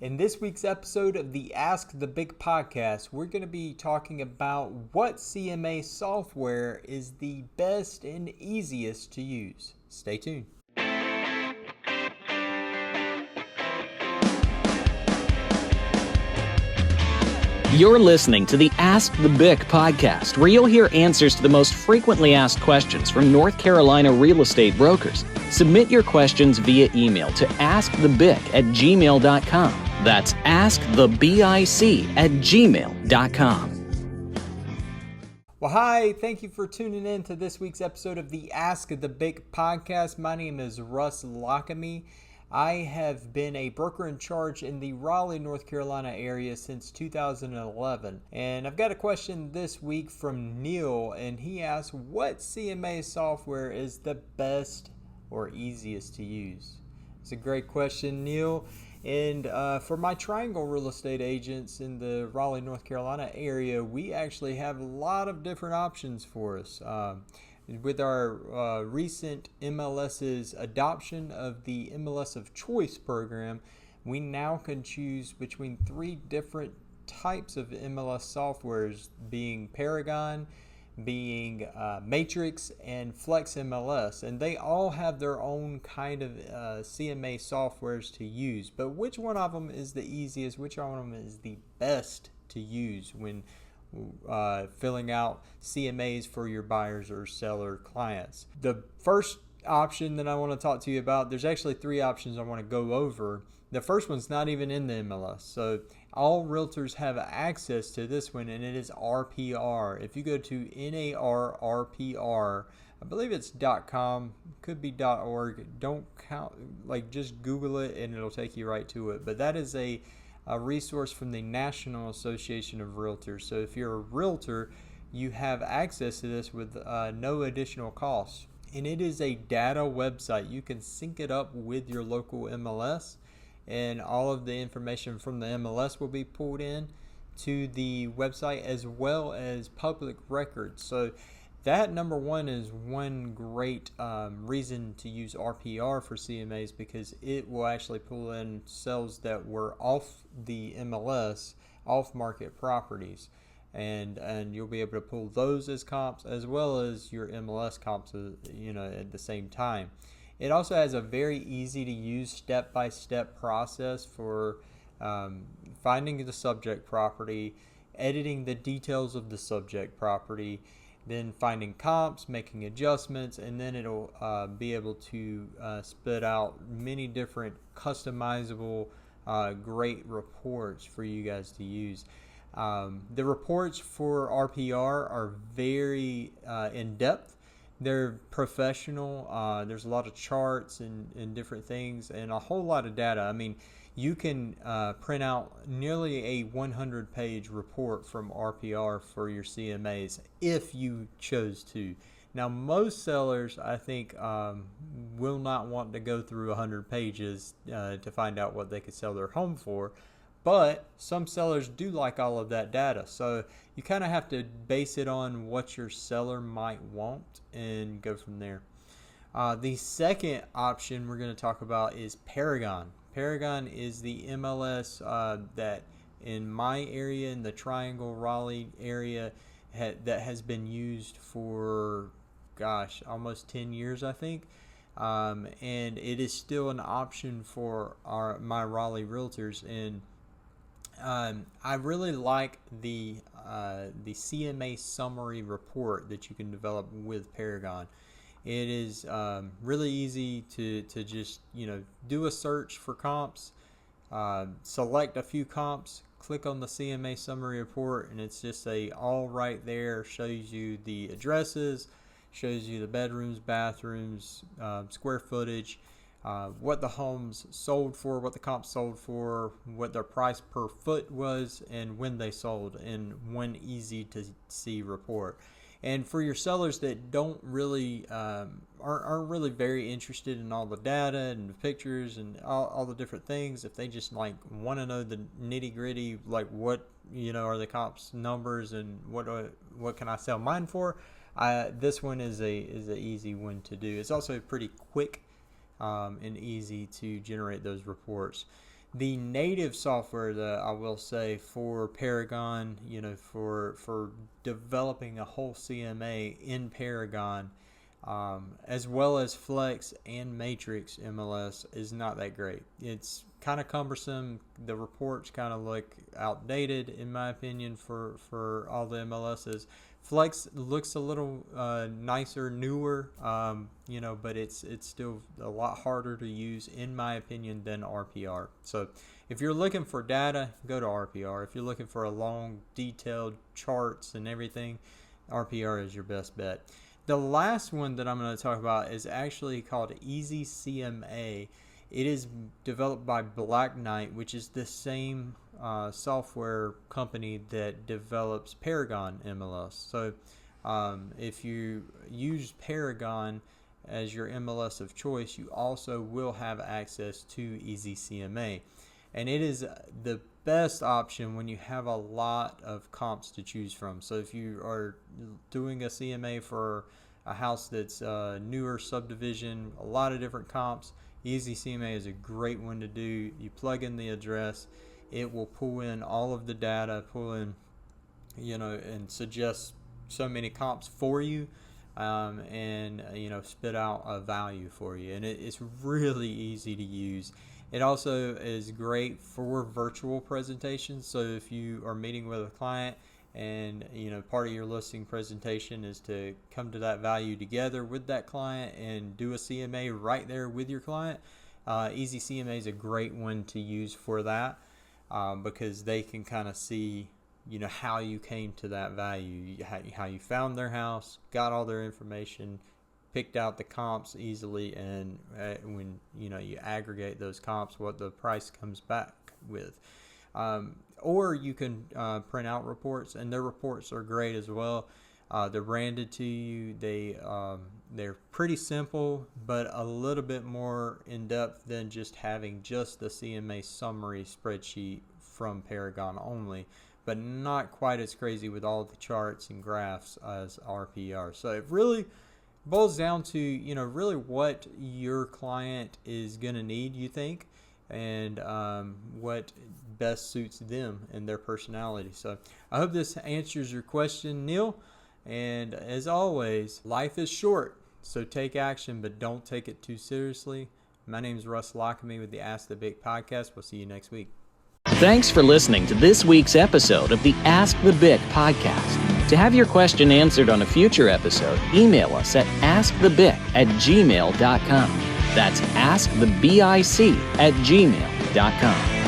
In this week's episode of the Ask the Big podcast, we're going to be talking about what CMA software is the best and easiest to use. Stay tuned. You're listening to the Ask the BIC podcast, where you'll hear answers to the most frequently asked questions from North Carolina real estate brokers. Submit your questions via email to askthebic@gmail.com. That's askthebic@gmail.com. Well, hi, thank you for tuning in to this week's episode of the Ask the BIC podcast. My name is Russ Lockamy. I have been a broker in charge in the Raleigh, North Carolina area since 2011. And I've got a question this week from Neil, and he asks, what CMA software is the best or easiest to use? It's a great question, Neil. And for my Triangle real estate agents in the Raleigh, North Carolina area, we actually have a lot of different options for us. With our recent MLS's adoption of the MLS of Choice program, we now can choose between three different types of MLS softwares, being Paragon, being Matrix, and Flex MLS, and they all have their own kind of CMA softwares to use. But which one of them is the easiest? Which one of them is the best to use when filling out CMAs for your buyers or seller clients? The first option that I want to talk to you about, there's actually three options I want to go over. The first one's not even in the MLS, so all realtors have access to this one, and it is RPR. If you go to NARRPR, I believe it's .com, could be .org. Don't count, just Google it and it'll take you right to it. But that is a resource from the National Association of Realtors. So if you're a realtor, you have access to this with no additional cost. And it is a data website. You can sync it up with your local MLS, and all of the information from the MLS will be pulled in to the website, as well as public records. So that, number one, is one great reason to use RPR for CMAs, because it will actually pull in sales that were off the MLS, off market properties, and you'll be able to pull those as comps as well as your MLS comps, at the same time. It also has a very easy to use step-by-step process for finding the subject property, editing the details of the subject property, then finding comps, making adjustments, and then it'll be able to spit out many different customizable great reports for you guys to use. The reports for RPR are very in-depth. They're professional. There's a lot of charts and different things and a whole lot of data. I mean, you can print out nearly a 100-page report from RPR for your CMAs if you chose to. Now, most sellers, I think, will not want to go through 100 pages to find out what they could sell their home for. But some sellers do like all of that data. So you kind of have to base it on what your seller might want and go from there. The second option we're going to talk about is Paragon. Paragon is the MLS that in my area, in the Triangle Raleigh area, that has been used for, almost 10 years, I think. And it is still an option for my Raleigh realtors. And I really like the CMA summary report that you can develop with Paragon. It is really easy to just do a search for comps, select a few comps, click on the CMA summary report, and it's just all right there. Shows you the addresses, shows you the bedrooms, bathrooms, square footage, what the homes sold for, what the comps sold for, what their price per foot was, and when they sold, in one easy to see report. And for your sellers that don't really aren't really very interested in all the data and the pictures and all the different things, if they just want to know the nitty gritty, what are the comps numbers and what can I sell mine for, this one is a easy one to do. It's also pretty quick and easy to generate those reports. The native software that I will say for Paragon, for developing a whole CMA in Paragon, as well as Flex and Matrix MLS, is not that great. It's kind of cumbersome. The reports kind of look outdated, in my opinion, for all the MLSs. Flex looks a little nicer, newer, but it's still a lot harder to use, in my opinion, than RPR. So if you're looking for data, go to RPR. If you're looking for a long, detailed charts and everything, RPR is your best bet. The last one that I'm going to talk about is actually called Easy CMA. It is developed by Black Knight, which is the same software company that develops Paragon MLS. So if you use Paragon as your MLS of choice, you also will have access to Easy CMA. And it is the best option when you have a lot of comps to choose from. So if you are doing a CMA for a house that's newer subdivision, a lot of different comps, Easy CMA is a great one to do. You plug in the address, it will pull in all of the data, and suggest so many comps for you, and spit out a value for you. And it's really easy to use. It also is great for virtual presentations. So if you are meeting with a client and part of your listing presentation is to come to that value together with that client and do a CMA right there with your client, Easy CMA is a great one to use for that, because they can kind of see how you came to that value, how you found their house, got all their information, picked out the comps easily, and when you aggregate those comps, what the price comes back with. Or you can print out reports, and their reports are great as well. They're branded to you. They're pretty simple, but a little bit more in depth than just having just the CMA summary spreadsheet from Paragon only, but not quite as crazy with all the charts and graphs as RPR. So it really boils down to really what your client is going to need, you think, and what best suits them and their personality. So I hope this answers your question, Neil. And as always, life is short, so take action, but don't take it too seriously. My name is Russ Lockamy with the Ask the Big podcast. We'll see you next week. Thanks for listening to this week's episode of the Ask the Bic podcast. To have your question answered on a future episode, email us at askthebic@gmail.com. That's askthebic@gmail.com.